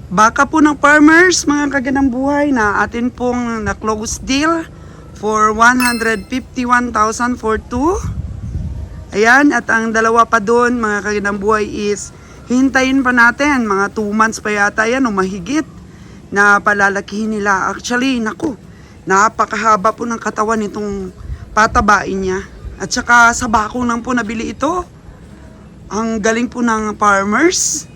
Baka po ng farmers, mga kagandang buhay, na atin pong na-close deal for 151,000 for 2. Ayan, at ang dalawa pa doon, mga kagandang buhay, is hintayin pa natin. Mga 2 months pa yata yan o mahigit na palalakihin nila. Actually, naku, napakahaba po ng katawan nitong patabain niya. At saka sa bakong lang po nabili ito. Ang galing po ng farmers.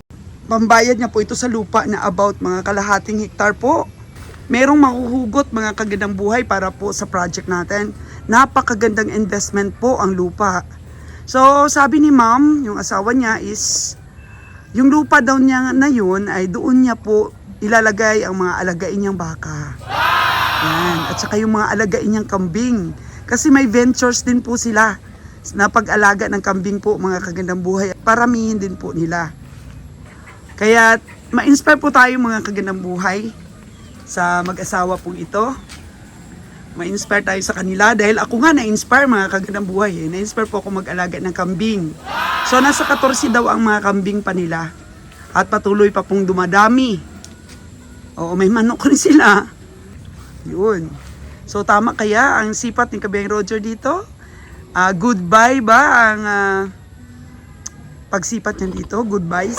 Pambayad niya po ito sa lupa na about mga kalahating hektar po. Merong mahuhugot mga kagandang buhay para po sa project natin. Napakagandang investment po ang lupa. So sabi ni ma'am, yung asawa niya is, yung lupa daw niya na yun ay doon niya po ilalagay ang mga alagain niyang baka. Yan. At saka yung mga alagain niyang kambing. Kasi may ventures din po sila na pag-alaga ng kambing po mga kagandang buhay. Paramihin din po nila. Kaya ma-inspire po tayo mga kagandang buhay sa mag-asawa pong ito. Ma-inspire tayo sa kanila dahil ako nga na-inspire mga kagandang buhay. Na-inspire po ako mag-alaga ng kambing. So nasa 14 daw ang mga kambing pa nila. At patuloy pa pong dumadami. Oo, may manok rin sila. Yun. So tama kaya ang sipat ni Kabeng Roger dito? Goodbye ba ang pagsipat niya dito? Goodbyes.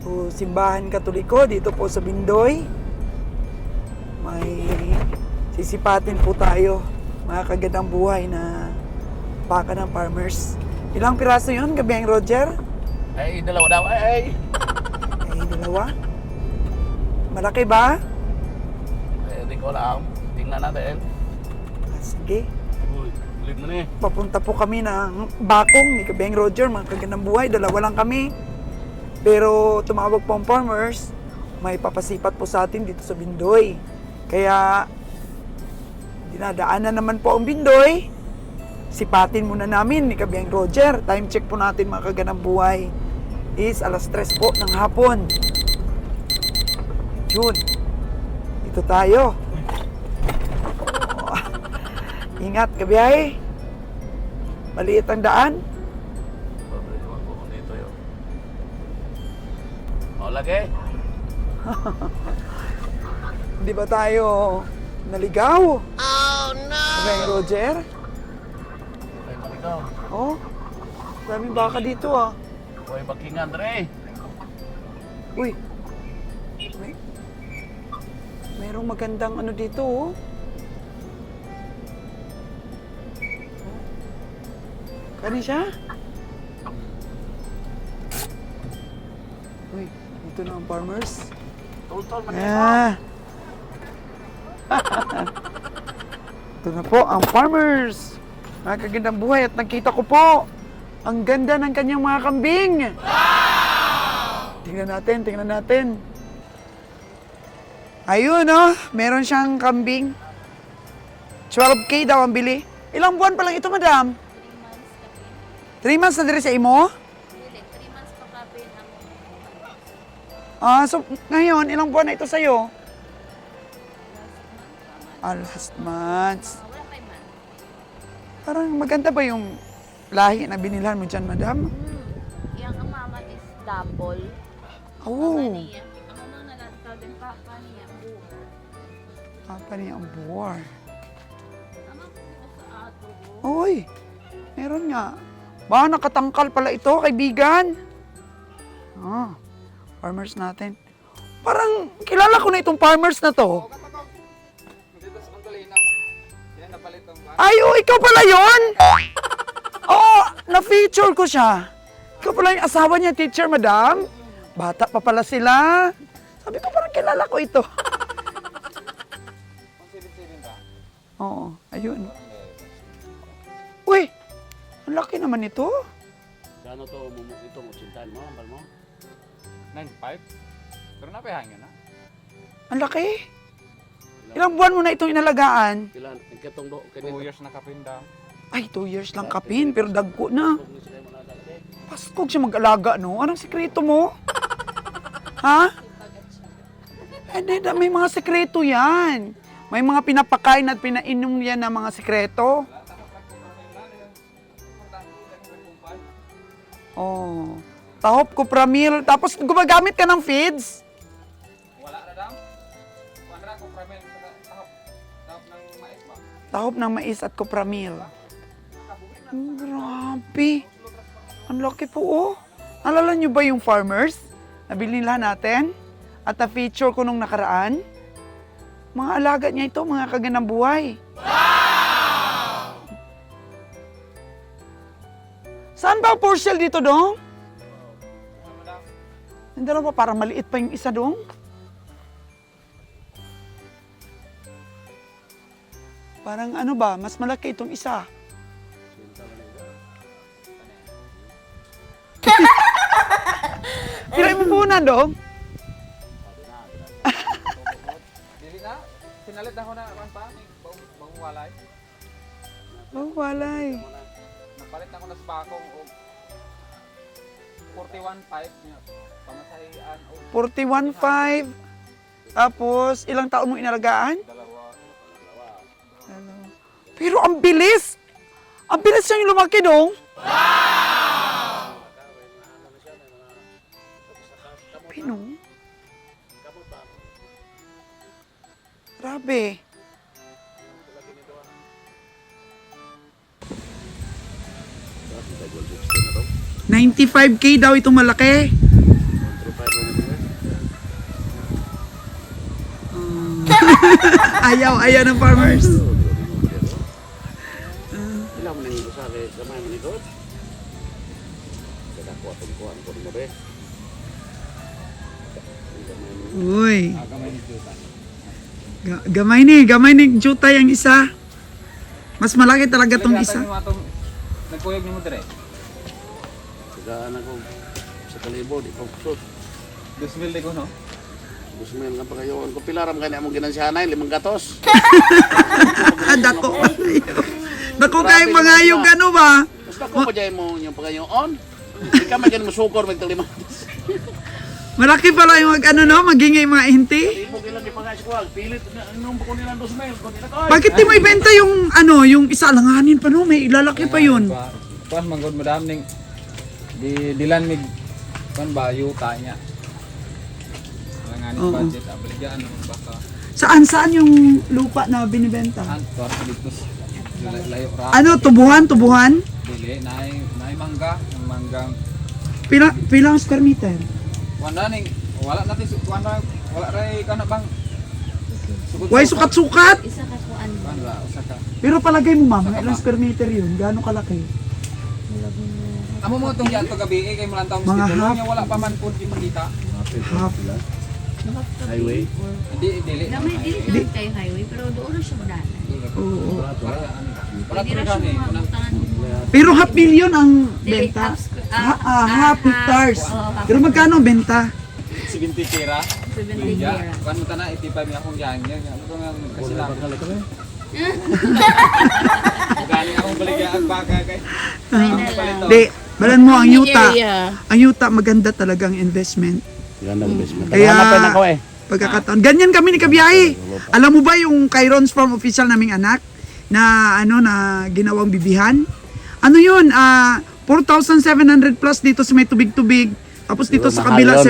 So, simbahan Katoliko dito po sa Bindoy. May sisipatin po tayo mga kagandang buhay na baka ng farmers. Ilang piraso yun, Kabeng Roger? Ay, dalawa daw. Ay! Ay, dalawa. Malaki ba? Ay, hindi ko alam. Tingnan natin. Sige. Uy, ulit mo na eh. Papunta po kami ng Bakong ni Kabeng Roger, mga kagandang buhay. Dalawa lang kami. Pero tumawag po ang farmers, may papasipat po sa atin dito sa Bindoy. Kaya dinadaanan naman po ang Bindoy. Sipatin muna namin ni Kabeng Roger. Time check po natin mga kagandang buhay is 3:00 po ng hapon. Yun. Dito tayo. Oh. Ingat, kabiyahe. Maliit ang daan. Dito yun. O, lagi. Di ba tayo naligaw? Oh no! Kabeng Roger? Ay, maligaw. Oh, daming baka dito ah. Uy, bakingan, Dre. Uy, merong magandang ano dito oh. Kani siya? Uy, dito na ang farmers. Tol-tol, Ah. Ito na po ang farmers. Mga kagandang buhay at nakita ko po ang ganda ng kanyang mga kambing. Wow! Tingnan natin. Ayun oh, meron siyang kambing. 12K daw ang bili. Ilang buwan pa lang ito, madam? 3 months na diri sa imo? Dili, 3 months pa kapin Ah, ang so ngayon, ilang buwan na ito sa'yo? Last month. wala kay man. Parang maganda ba yung lahi na binilhan mo dyan, madam? Yang ang mama is double. Oh, Ang niya, ang unang nalantaw din papa niya, buo. papa niya ang buwar. Ang ako sa ato, Uy, meron nga. Ba, nakatangkal pala ito, kaibigan. Ah, farmers natin. Parang kilala ko na itong farmers na to. Ay, oh, ikaw pala yun? Oo, na-feature ko siya. Ikaw pala yung asawa niya, teacher, madam. Bata pa pala sila. Sabi ko, parang kilala ko ito. Oo, ayun. Uy, ang laki naman ito. Gano to, ito, mutsintahan mo, ambal mo? 9.5? Pero napihangin na. Ang laki. Ilang buwan mo na itong inalagaan? Pila, katong do, 2 years na kapinda. Ay, 2 years lang kapin, pero dagko na. Paskog siya mag-alaga, no? Anong sikreto mo? Ha? Hindi, may mga sikreto yan. May mga pinapakain at pinainom yan na mga sikreto. Oh. Tahop, Cupramil. Tapos gumagamit ka ng feeds? Wala na daw. Wala ko pramen sa tahop. Tahop ng mais ba? Tahop ng mais at Cupramil. Grabe. Ang laki po, oh. Alala nyo ba yung farmers? Nabili nila natin? At na-feature ko nung nakaraan? Mga alaga niya ito, mga kaganang buhay. Wow! Saan ba ang for sale dito, Dong? Hindi na ba? Parang maliit pa yung isa, Dong. Parang ano ba? Mas malaki itong isa. Pilay mo muna, Dong. Dili na. Pinalit na ko na kan pa ning bagong walay. Oh, walay. Napalit na ko na sa bakong og 41.5 niya. Pamasahian og 41.5. Tapos, ilang taon mo inalagaan? dalawa. Pero ang bilis! Ang bilis niyang lumaki, Dong. Pino? Grabe. $95K daw itong malaki. Ayaw ng farmers. Ilang mo nang sa kay gamay man ito. Kada ko atong kuan ko mo be. Uy. Gamay ni Juta. Gamay ni jutay ang isa. Mas malaki talaga tong isa. Nagkuyog ni mo dire. Sagaan ako sa kalibo di ko kusot. 2,000 di ko no. Gusto mo nga pagayon ko pilaram kay among ginansihanay 5 gatos. Dako. Dako kay mga yung ano ba? Gusto ko pa jay mo yung pagayon. Di ka magin mo sukor mag talima. Malaki pala yung ano no, magingay mga hinti. Di mo kailan di mga squad pilit nung ko nila 2,000 ko nila ko. Bakit di mo ibenta yung ano, yung isa alanganin pa no, may ilalaki pa yun. Kuan manggod madam ning di dilan mig kuan ba yuta niya. Langanin Oo. budget abligaan ng baka. Saan yung lupa na binibenta? An kuan dito layo ra. Ano, tubuhan? Dili naay mangga, ang manggang Pilang square meter? wala ning wala natin wala ray kana bang Way sukat-sukat. Isa ka kuan ba? Kuan ba usa ka. Pero palagay mo ma'am, ilang square meter yun? Gaano kalaki? Amo mo tong yato gabi kay mo lang taong Mga mosquito half. niya wala pa man pud makita. Half. Highway. Dili. Gamay dili lang kay highway pero doon na siya dalan. Oo. Wala Pwede pa na siya gani. mabutangan mo. Pero half million ang Dili, benta. half Half hectares. Oo, half Pero magkano ang benta? 70 kira. 70 Ya, kira. kan mo tana 85 mi akong gihan niya. Ano to nga kasi lang. Gani akong baligya ang baka kay. Di, balan mo ang yuta. Area. Ang yuta maganda talagang investment. Ganda ng basement. Kaya- Hanapin ako eh. Pagkakataon. Ganyan kami ni Kabiyahe. Alam mo ba yung Kairon's Farm official naming anak na ano na ginawang bibihan? Ano yun? 4,700 plus dito sa may tubig-tubig. Tapos dito sa Mahal kabila yun.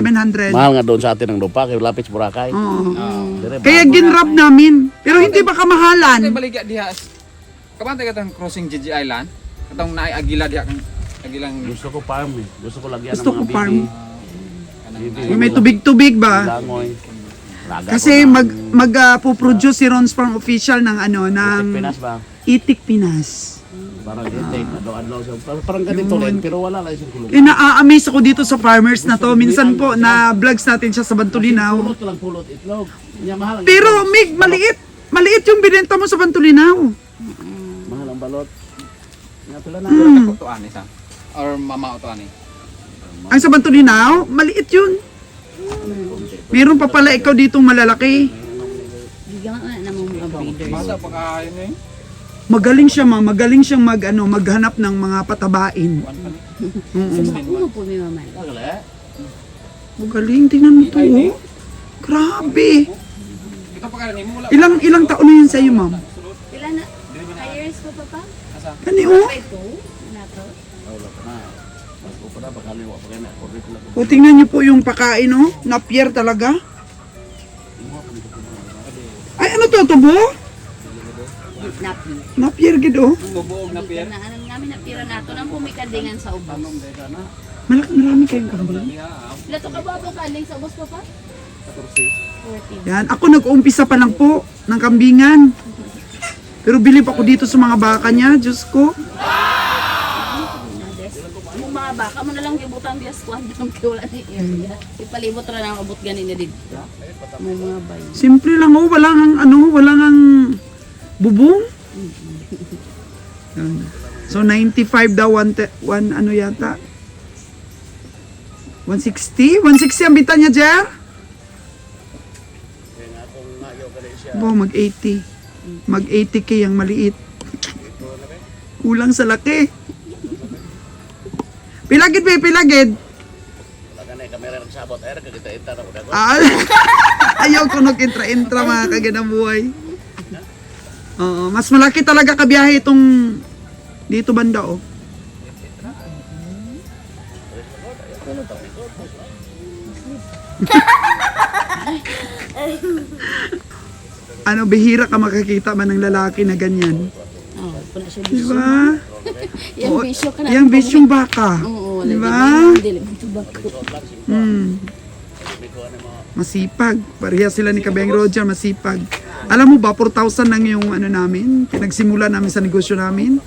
700. Mahal nga doon sa atin ng lupa kay Lapis Boracay. Oo. Dire, Kaya ginrab namin. Pero hindi pa Kay kamahalan. baligya diha. Kabantay katong crossing GG Island. Katong naay agila diha kang agilang Gusto ko farm eh. Gusto ko lagyan Gusto ng mga ko farm. bibi. Yung may tubig-tubig ba? Langoy. Laga Kasi ko na. mag-produce si Ron's Farm official ng ano, ng Pinas ba? Itik Pinas. Parang intake na adlaw siya. Parang ganito rin pero wala lang siyang kulungan. Ina-amaze ako dito sa farmers na to. Minsan po na vlogs natin siya sa Bantulinaw. Pulot lang pulot itlog. Niya mahal. ang Pero itlog. Mig, maliit. Maliit yung binenta mo sa Bantulinaw. Mahal ang balot. Nga pala na. Pero to ani sa or mama to ani. Ang sa Bantulinaw, maliit yun. Meron pa pala ikaw ditong malalaki. Bigyan nga na breeders. Basta pa kayo na eh. Magaling siya, ma'am. Magaling siyang maghanap ng mga patabain. Sa uno po may mamay. Kagala. Magaling, tingnan mo to. Oh. Grabe. Ito pa kayo, mo wala. Ilang taon na yun sa'yo, ma'am? Pila na? 5 years po pa? Gani, oh. 5 po? Nato? Wala pa na. Ako pa na, pagkaliwa pa kayo na. Correct lang. O, tingnan niyo po yung pakain, oh. Napier talaga. Ay, ano to, tubo? Napi. Napier, gid, oh. Bubuog na pier. Na anong namin napira nato nang pumikadingan sa ubos. Marami kayong kambing. Pila to ka ba po kaling sa ubos pa pa? 14. Yan, ako nag-uumpisa pa lang po ng kambingan. Pero bilib ako dito sa mga baka niya, Diyos ko. Yung mga baka mo na lang gibutan diya squad ng wala ni area. Ipalibot ra na abot ganin na dito. May mga bayo. Simple lang, oh. Walang ang bubong. Yan. So, 95 daw, ano yata? 160? 160 ang bita niya, Jer? Kaya nga kung nayo ka siya. Bo, mag-80. Mag-80k ang maliit. Kulang sa laki. Pilagid, be, pilagid. Wala ka na yung kamera nagsabot. Ay, kita-ita na ko na. Ah, ayaw ko nag-intra-intra mga kaganang buhay. Oo, mas malaki talaga kabiyahe itong dito banda, oh. Ano, bihira ka makakita man ng lalaki na ganyan. Oh, puna siya Di bisyo. ba? Yung bisyo ka na. Yang bisyong baka. Oo, wala Di din. ba? Dili mo tubako. Masipag. Pareha sila ni Kabeng Roger, masipag. Alam mo ba, 4,000 lang yung ano namin, pinagsimula namin sa negosyo namin.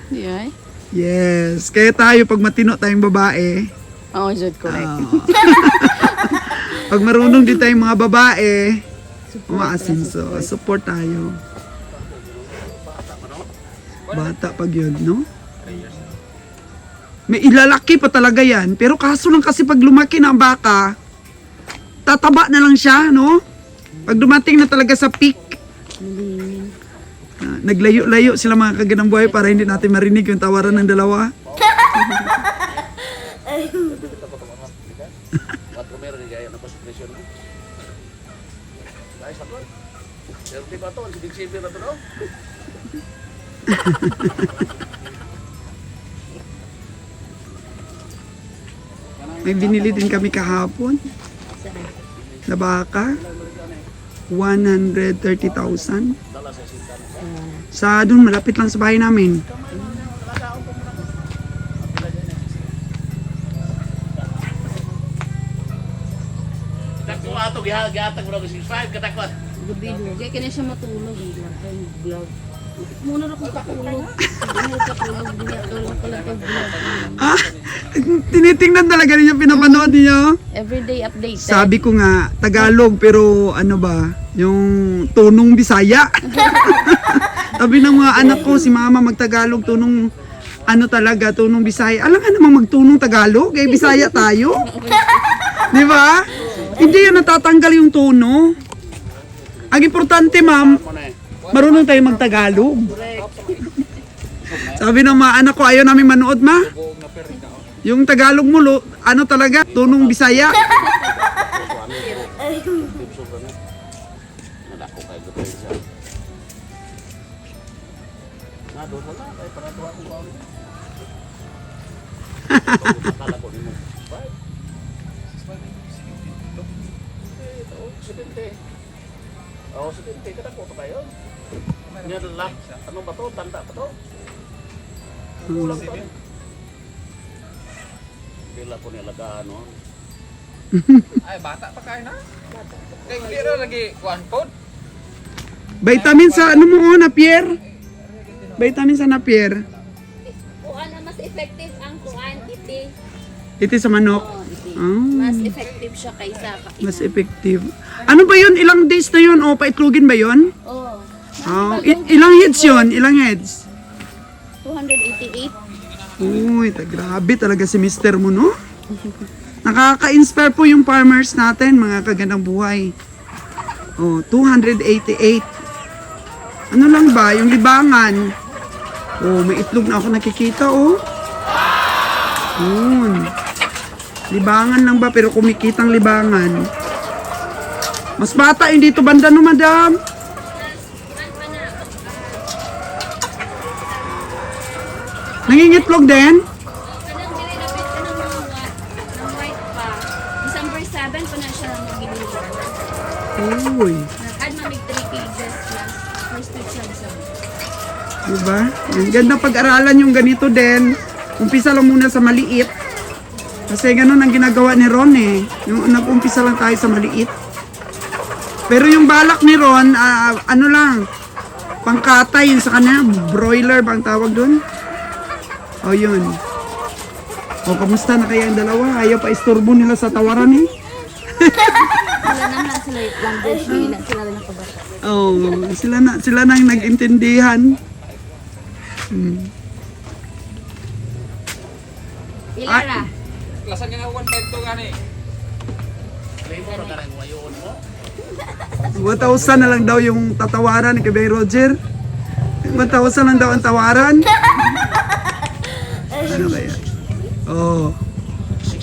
Di ay? Yes. Kaya tayo, pag matino tayong babae, Oo, Jud, correct. pag marunong din tayong mga babae, umaasinso. Support tayo. Bata pag yun, no? May ilalaki pa talaga yan. Pero kaso lang kasi pag lumaki na ang baka, tataba na lang siya, no? Pag dumating na talaga sa peak, naglayo-layo sila mga kaganang buhay para hindi natin marinig yung tawaran ng dalawa. Patro meron yung gaya na pasupresyon na. Guys, ako. Pero di ba ito? Ang sibig-sibig na ito, no? May binili din kami kahapon na baka. 130,000. Sa doon, malapit lang sa bahay namin. Takbo ato, gihatag mo na ko 6'5", katakot. Gabi, kaya kaya siya matulog. Glove. Muna na kung katulog. Hindi katulog. Dinatulog ko lang pag-vlog. Ah, tinitingnan talaga niya, pinapanood niya. Everyday update. Sabi ko nga, Tagalog, pero ano ba, yung tunong Bisaya. Sabi ng mga anak ko, si mama magtagalog, tunong ano talaga, tunong Bisaya. Alam nga namang magtunong Tagalog, eh Bisaya tayo. Di ba? Hindi yan natatanggal yung tono. Ang importante, ma'am, marunong tayo magtagalog. Sabi ng mga anak ko, ayaw namin manood, ma. Yung Tagalog mo, ano talaga, tunong Bisaya. Nadako kayo ko tayo siya. Doon wala, kaya para tuwa kong bawin. Akala ko din mo. Bye. 70. Oo, 70. Kadako to kayo. Nga lalak. Ano ba to? Tanda pa to? Kulang to. Bila ko nilagaan, no? Ay, bata pa kayo na? Kaya hindi rin lagi kuhan pod. Vitamin sa ano mo, Napier? Vitamin sa Napier. Kuan na mas effective ang kuan iti. Ito sa manok. Oh, iti. Ah. Mas effective siya kaysa kainan. Mas effective. Ano ba yun? Ilang days na yun? O, paitlogin ba yun? Oh. Ilang heads yun? Ilang heads? 288. Uy, grabe talaga si Mr. mo, no? Nakaka-inspire po yung farmers natin, mga kagandang buhay. Oh, 288. Ano lang ba? Yung libangan. Oh, may itlog na ako nakikita, oh. Yun. Libangan lang ba, pero kumikitang libangan. Mas bata yung dito banda no, madam. Nangingitlog din? Kanang dili na bit ka ng ng white pa. December 7 pa na siya nag-deliver. Uy. Nag-add mamig 3 cages plus first week siya sa. Diba? Ang ganda pag-aralan yung ganito din. Umpisa lang muna sa maliit. Kasi ganun ang ginagawa ni Ron eh. Yung nag-umpisa lang tayo sa maliit. Pero yung balak ni Ron, ano lang, pangkatay yun sa kanya. Broiler bang tawag dun? O yun. O kamusta na kaya ang dalawa? Ayaw pa istorbo nila sa tawaran eh. Sila naman sila language nila. Sila rin nakabata. Oh, sila na yung nag-intindihan. Ilara. Klasan nga 1.5 to gani. Flavor na rin ngayon mo. 1,000 na lang daw yung tatawaran ni Kabay Roger. 1,000 lang daw ang tawaran. Ano kaya? Oh.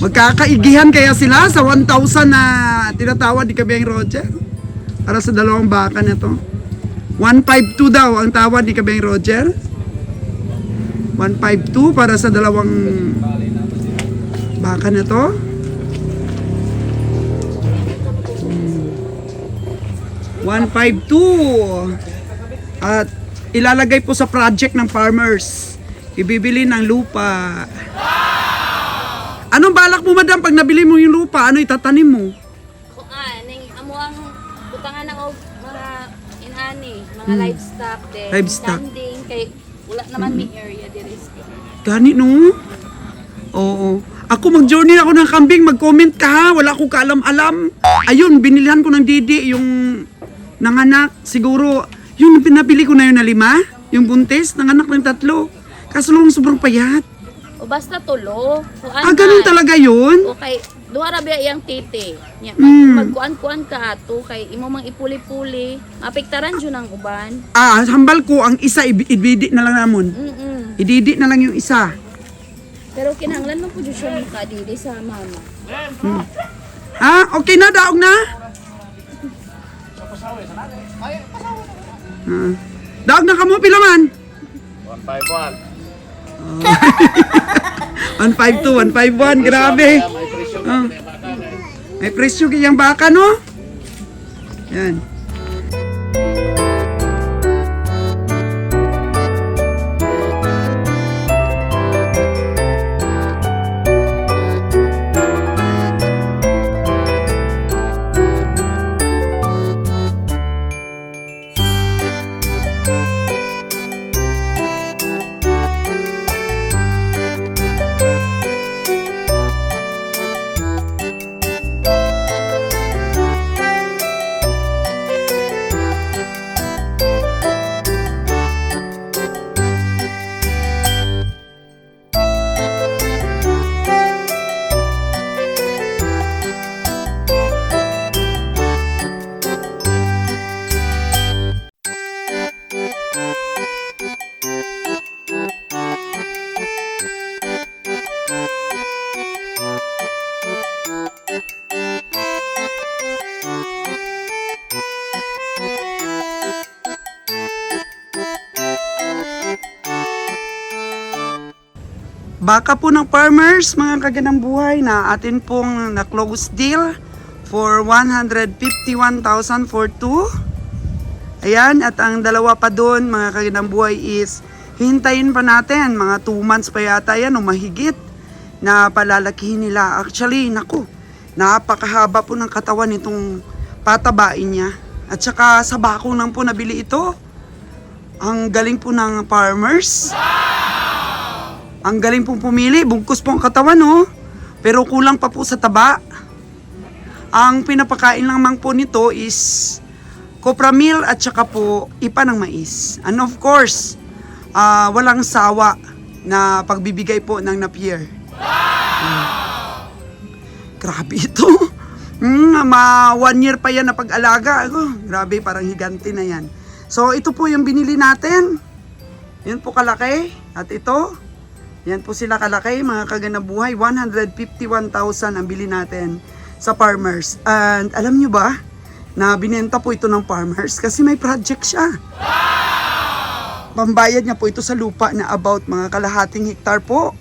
Magkakaigihan kaya sila sa 1,000 na tinatawad ni Kabay Roger? Para sa dalawang baka na to. 152 daw ang tawad ni Kabay Roger. 152 para sa dalawang baka na to. 152. At ilalagay po sa project ng farmers. Ibibili ng lupa. Anong balak mo, madam, pag nabili mo yung lupa? Ano itatanim mo? Ning amo ang butangan ng mga inani, mga livestock din. Livestock. Standing kay wala naman may area diri. Gani, no? Oo. Ako mag-journey ako ng kambing, mag-comment ka ha. Wala ko kaalam-alam. Ayun, binilihan ko ng Didi yung nanganak. Siguro, yung pinabili ko na yun na 5. Yung buntis, nanganak ng 3. Kaso lang sobrang payat. O basta tulo. Ganun talaga yun? Okay, duha ra biya iyang titi. Nya magkuan-kuan ka ato kay imo mang ipuli-puli. Apektaran jud ang uban. Hambal ko ang isa, ibidi na lang namon. Ididi na lang yung isa. Pero kinahanglan mo po jud siya makadili sa mama. Okay na, daog na? Daog na kamo, pila man? 151. 152, 151, grabe. Kaya may presyo na Ah. baka na. May presyo kayang baka, no? Yan. Baka po ng farmers, mga kagandang buhay, na atin pong na-close deal for 151,000 for 2. Ayan, at ang dalawa pa doon, mga kagandang buhay, is hintayin pa natin. Mga 2 months pa yata yan o mahigit na palalakihin nila. Actually, naku, napakahaba po ng katawan nitong patabain niya. At saka sa bako lang po nabili ito. Ang galing po ng farmers. Ang galing pong pumili, bungkus po ang katawan, no? Pero kulang pa po sa taba. Ang pinapakain lamang po nito is copra meal at saka po ipa ng mais. And of course, walang sawa na pagbibigay po ng Napier. Grabe ito. 1 year pa yan na pag-alaga. Grabe, parang higante na yan. So, ito po yung binili natin. Yan po kalaki. At ito, yan po sila kalaki, mga kaganabuhay. 151,000 ang bili natin sa farmers. And alam nyo ba, na binenta po ito ng farmers kasi may project siya. Pambayad niya po ito sa lupa na about mga kalahating hektar po.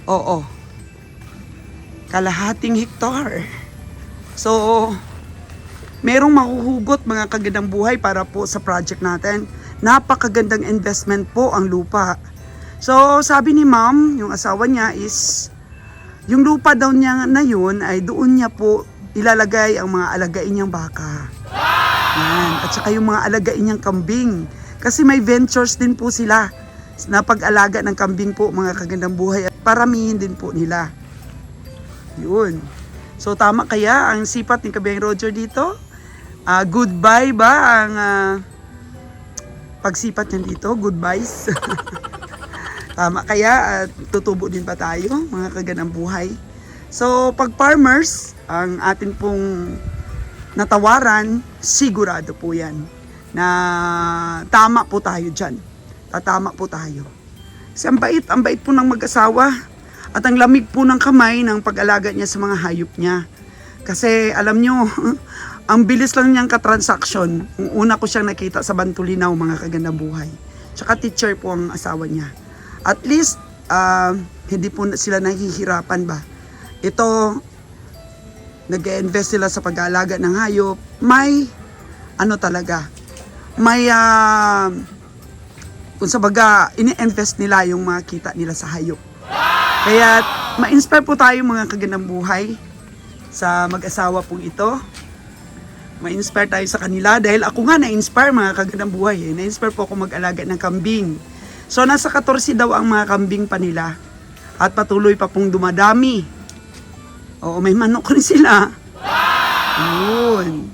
Oo. Kalahating hektar. So, merong mahuhugot mga kagandang buhay para po sa project natin. Napakagandang investment po ang lupa. So, sabi ni ma'am, yung asawa niya is, yung lupa daw niya na yun ay doon niya po ilalagay ang mga alagain niyang baka. Yan. At saka yung mga alagain niyang kambing. Kasi may ventures din po sila na pag-alaga ng kambing po mga kagandang buhay. At paramihin din po nila. Yun. So, tama kaya ang sipat ni Kabiang Roger dito? Goodbye ba ang pagsipat niya dito? Goodbyes. Tama kaya at tutubo din ba tayo mga kaganang buhay? So pag farmers, ang atin pong natawaran, sigurado po yan na tama po tayo dyan. Tatama po tayo. Kasi ang bait po ng mag-asawa at ang lamig po ng kamay ng pag-alaga niya sa mga hayop niya. Kasi alam nyo, ang bilis lang niyang katransaksyon. Ang una ko siyang nakita sa Bantulinaw, mga kagandang buhay. Tsaka teacher po ang asawa niya. At least, hindi po sila nahihirapan ba. Ito, nag-invest sila sa pag-aalaga ng hayop. May, talaga, may, kung sa baga, ini-invest nila yung mga kita nila sa hayop. Kaya, ma-inspire po tayo mga kagandang buhay sa mag-asawa pong ito. Ma-inspire tayo sa kanila dahil ako nga na-inspire mga kagandang buhay. Na-inspire po ako mag-alaga ng kambing. So, nasa 14 daw ang mga kambing pa nila. At patuloy pa pong dumadami. Oo, may manok rin sila. Yun.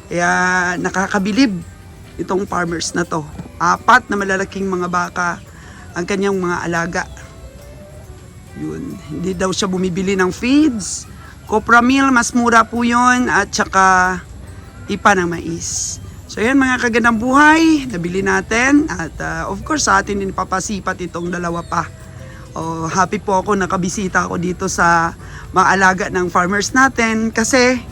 Kaya, nakakabilib itong farmers na to. 4 na malalaking mga baka ang kanyang mga alaga. Yun. Hindi daw siya bumibili ng feeds. Copra meal, mas mura po yun. At saka, ipa ng mais. So yan mga kagandang buhay, nabili natin. At of course, sa atin din papasipat itong dalawa pa. Happy po ako, nakabisita ako dito sa mga alaga ng farmers natin. Kasi,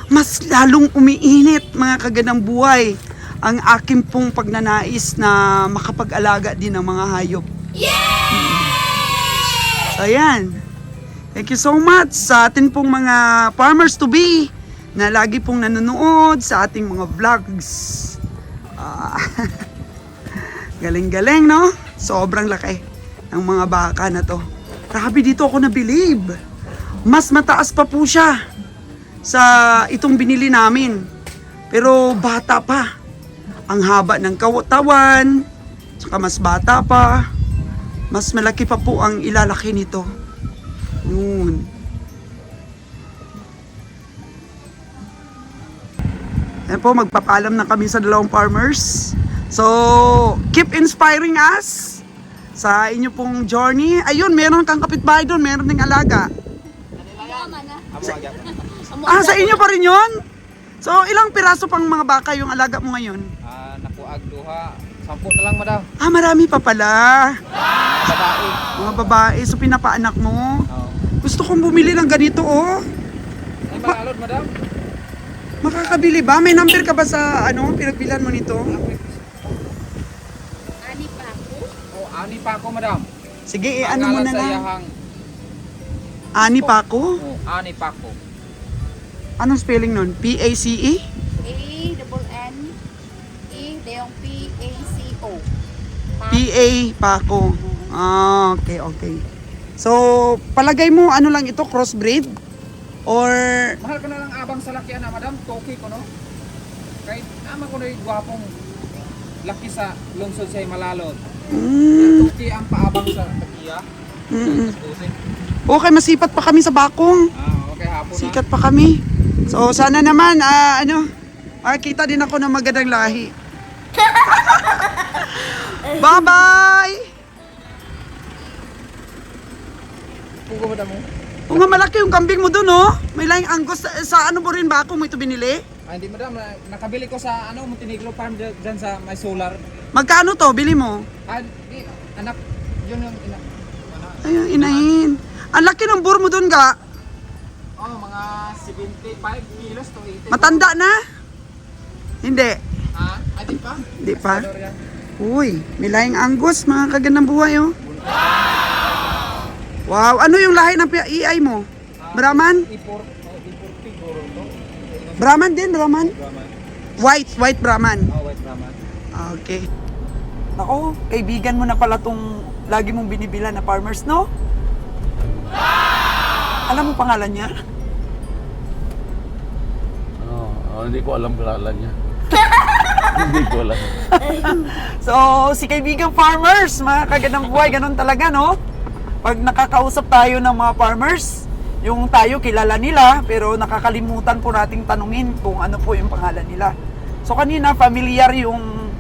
mas lalong umiinit mga kagandang buhay ang aking pong pagnanais na makapag-alaga din ng mga hayop. So yan. Thank you so much sa atin pong mga farmers to be na lagi pong nanonood sa ating mga vlogs. Galing-galing, no? Sobrang laki ng mga baka na to. Grabe, dito ako nabilib. Mas mataas pa po siya sa itong binili namin. Pero bata pa. Ang haba ng katawan, saka mas bata pa. Mas malaki pa po ang ilalaki nito. Yun. Ayan po, magpapaalam na kami sa dalawang farmers. So, keep inspiring us sa inyo pong journey. Ayun, meron kang kapitbahay doon, meron ding alaga. Sa inyo pa rin yun? So, ilang piraso pang mga baka yung alaga mo ngayon? Nakuag duha. 10 na lang, madam. Marami pa pala. Babae. Mga babae, so pinapaanak mo. Oo. Gusto kong bumili ng ganito, oh. Ay, malalod, madam. Makakabili ba? May number ka ba sa pinagbilan mo nito? Ani pa ako. Ani pa ako, madam. Sige, ano mo na lang. Sayahang, Ani pa ako? ani pa ako. Anong spelling nun? P-A-C-E? A-N-E, yung P-A-C-O. P-A pa ako. Okay. So, palagay mo, ano lang ito, crossbreed? Or, Mahal ko na lang abang sa lakyan na, madam. Toki ko, no? Kahit ama ko na yung gwapong laki sa lungsod siya malalod. Toki ang paabang sa tagiya. Okay, masipat pa kami sa bakong. Okay, hapon na. Sikat pa kami. So, sana naman, kita din ako ng magandang lahi. Bye-bye! Pugo mo, madam mo. Kung nga malaki yung kambing mo dun, oh. May laing anggos sa ano mo rin bakong mo ito binili? Hindi madam, nakabili ko sa Montenegro Farm dyan sa may solar. Magkano to? Bili mo? Di, anak, yun yung ina. Ayun, inahin. Ang laki ng bur mo doon ga. Oh, mga 75 kilos to 80. Matanda na? Hindi. Ha? Di pa? Hindi pa. Dollar yan. Uy, may lahing Angus, mga kagandang buhay, oh. Wow, ano yung lahi ng EI mo? Brahman? Import pig or to. Brahman din, Brahman? Brahman. White Brahman. Oh, white Brahman. Okay. Ako, kaibigan mo na pala tong lagi mong binibila na farmers, no? Alam mo pangalan niya? Hindi ko alam kailan niya. Hindi ko alam. So, si kaibigang farmers, mga kagandang buhay, ganun talaga, no? Pag nakakausap tayo ng mga farmers, yung tayo kilala nila, pero nakakalimutan po nating tanungin kung ano po yung pangalan nila. So, kanina, familiar yung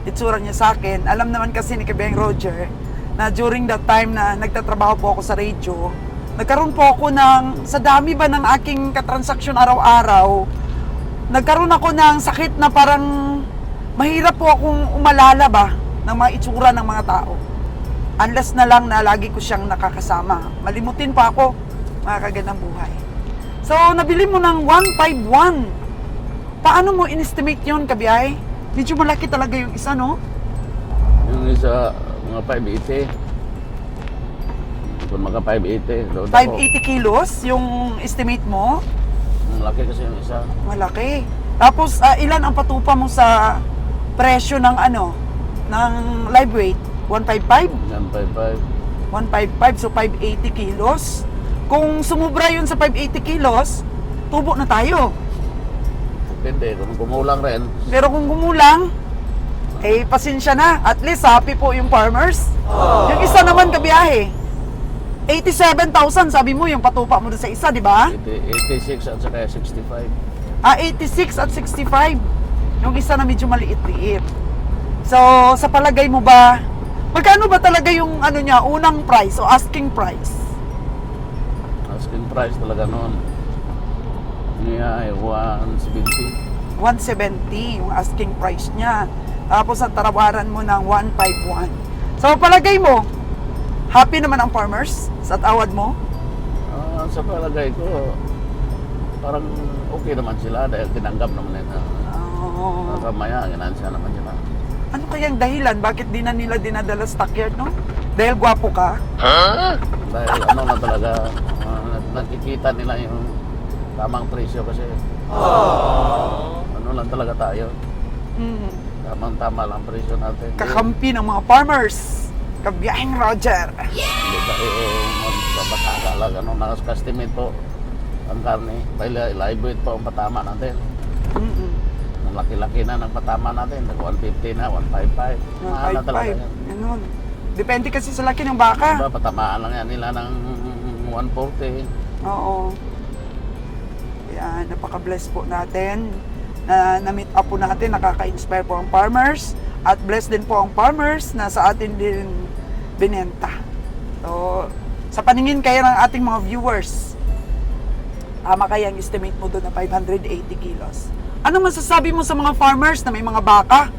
itsura niya sa akin. Alam naman kasi ni Kabeng Roger na during that time na nagtatrabaho po ako sa radio, nagkaroon po ako ng, sa dami ba ng aking katransaksyon araw-araw, nagkaroon ako ng sakit na parang mahirap po akong umalala ba ng mga itsura ng mga tao. Unless na lang na lagi ko siyang nakakasama. Malimutin pa ako, mga kagandang buhay. So, nabili mo ng 151. Paano mo in-estimate yun, Kabiyay? Medyo malaki talaga yung isa, no? Yung isa, mga 580. Kung mga 580. 580 kilos yung estimate mo. Malaki kasi yung isa. Malaki. Tapos, ilan ang patupa mo sa presyo ng ng live weight? 155? 155. 155, so 580 kilos. Kung sumubra yun sa 580 kilos, tubo na tayo. Depende, kung kumulang rin. Pero kung gumulang, pasensya na. At least happy po yung farmers. Yung isa naman kabiyahe, 87,000 sabi mo yung patupa mo doon sa isa, di ba? 86 at saka 65. 86 at 65. Yung isa na medyo maliit-liit. So, sa palagay mo ba, magkano ba talaga yung niya, unang price o asking price? Asking price talaga noon. Niya ay 170. 170 yung asking price niya. Tapos ang tarawaran mo ng 151. So, palagay mo, happy naman ang farmers sa tawad mo? Sa palagay ko, parang okay naman sila dahil tinanggap naman nila. Oh. Kamaya, ginansya naman sila. Ano kayang dahilan? Bakit di na nila dinadala stockyard, no? Dahil gwapo ka? Dahil na talaga, nakikita nila yung tamang presyo kasi. Ano lang talaga tayo. Mm. Tamang-tama lang presyo natin. Kakampi ng mga farmers. Kabiyahing Roger. Hindi tayo magpapataka lang. Nakasestimate po ang karne. Dahil live weight po ang patama natin. Mm-mm. Ang laki-laki na ng patama natin. 150 na, 155. Mahal na talaga 155. yan. Ganun. Depende kasi sa laki ng baka. Diba, patamaan lang yan nila ng 140. Oo. Yan, napaka-bless po natin na na-meet up po natin, nakaka-inspire po ang farmers at bless din po ang farmers na sa atin din binenta. So, sa paningin kaya ng ating mga viewers, tama kaya ang estimate mo doon na 580 kilos. Ano masasabi mo sa mga farmers na may mga baka?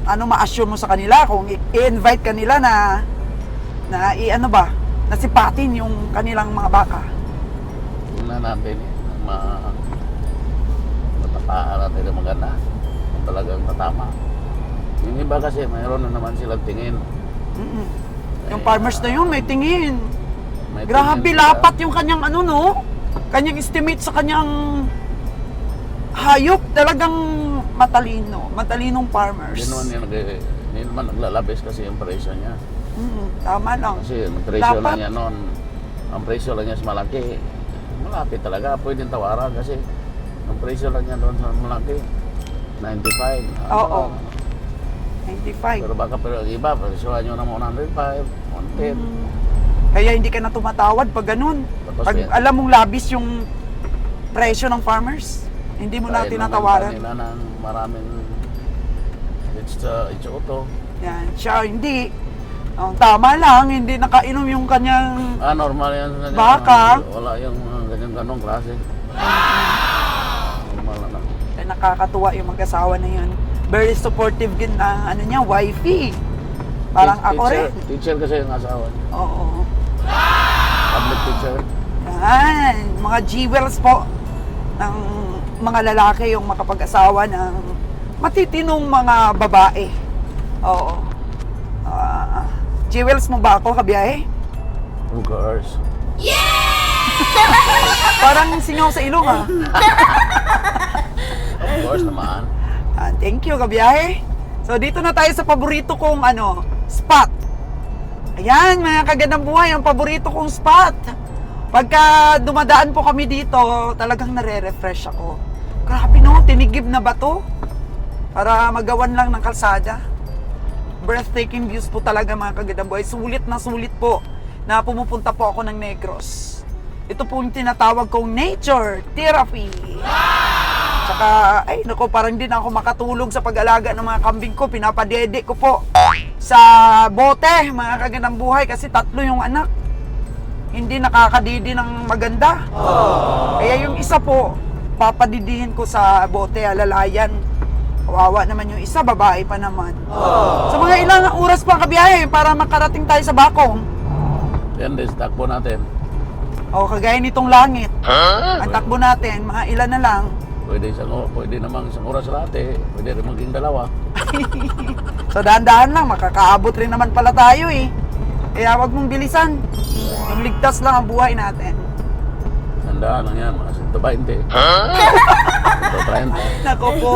Ano ma-assure mo sa kanila kung i-invite kanila na sipatin yung kanilang mga baka? Na natin matapaan natin na maganda kung talagang tatama. Yung iba kasi mayroon na naman silang tingin. Mm-mm. Yung farmers na yun, may tingin. May Grabe, tingin sila. lapat yung kanyang kanyang estimate sa kanyang hayop. Talagang matalinong farmers. Hindi naman naglalabis kasi yung presyo niya. Tama lang. Kasi ang presyo Dapat. lang niya noon, ang presyo lang niya sa malaki, malapit talaga, pwedeng tawaran kasi ang presyo lang niya doon sa malaki, 95. Oo. 95. Pero baka pero ang iba, presyohan nyo ng 105, 110. Kaya hindi ka na tumatawad pag ganun. Tapos Pag yan. alam mong labis yung presyo ng farmers, hindi mo na Dahil tinatawaran. naman nila ng maraming it's auto. Yan. Siya hindi. Tama lang, hindi nakainom yung kanyang Normal yan. Baka. Wala yung ganyan-ganong klase. Normal na lang. nakakatuwa yung mag-asawa na yun. Very supportive din na ano niya, wifey. Parang ako rin. Teacher kasi yung asawa niya. Oo. Public teacher. Yan, mga jewels po ng mga lalaki yung makapag-asawa ng matitinong mga babae. Oo. Jewels mo ba ako, kabiyahe? Of course. Parang singaw sa ilong, ah. Of course naman. Thank you, kabiyahe. So, dito na tayo sa paborito kong spot. Ayan, mga kagandang buhay, ang paborito kong spot. Pagka dumadaan po kami dito, talagang nare-refresh ako. Grabe no, tinigib na ba to? Para magawan lang ng kalsada. Breathtaking views po talaga, mga kagandang buhay. Sulit na sulit po na pumupunta po ako ng Negros. Ito po yung tinatawag kong nature therapy. Tsaka, ay naku, parang din ako makatulong sa pag-alaga ng mga kambing ko. Pinapadede ko po sa bote, mga kagandang buhay, kasi 3 yung anak. Hindi nakakadidi ng maganda. Kaya yung isa po, papadidihin ko sa bote, alalayan. Kawawa naman yung isa, babae pa naman. So mga ilang oras pa kabiyahe para makarating tayo sa Bakong. Yan din, takbo natin. O, kagaya nitong langit. Ang takbo natin, mga ilan na lang. Pwede namang isang oras lahat eh. Pwede rin maging 2. So dahan-dahan lang, makakaabot rin naman pala tayo eh. Kaya wag mong bilisan. Yung ligtas lang ang buhay natin. Tandaan lang yan, mga 120. 130. Nako po.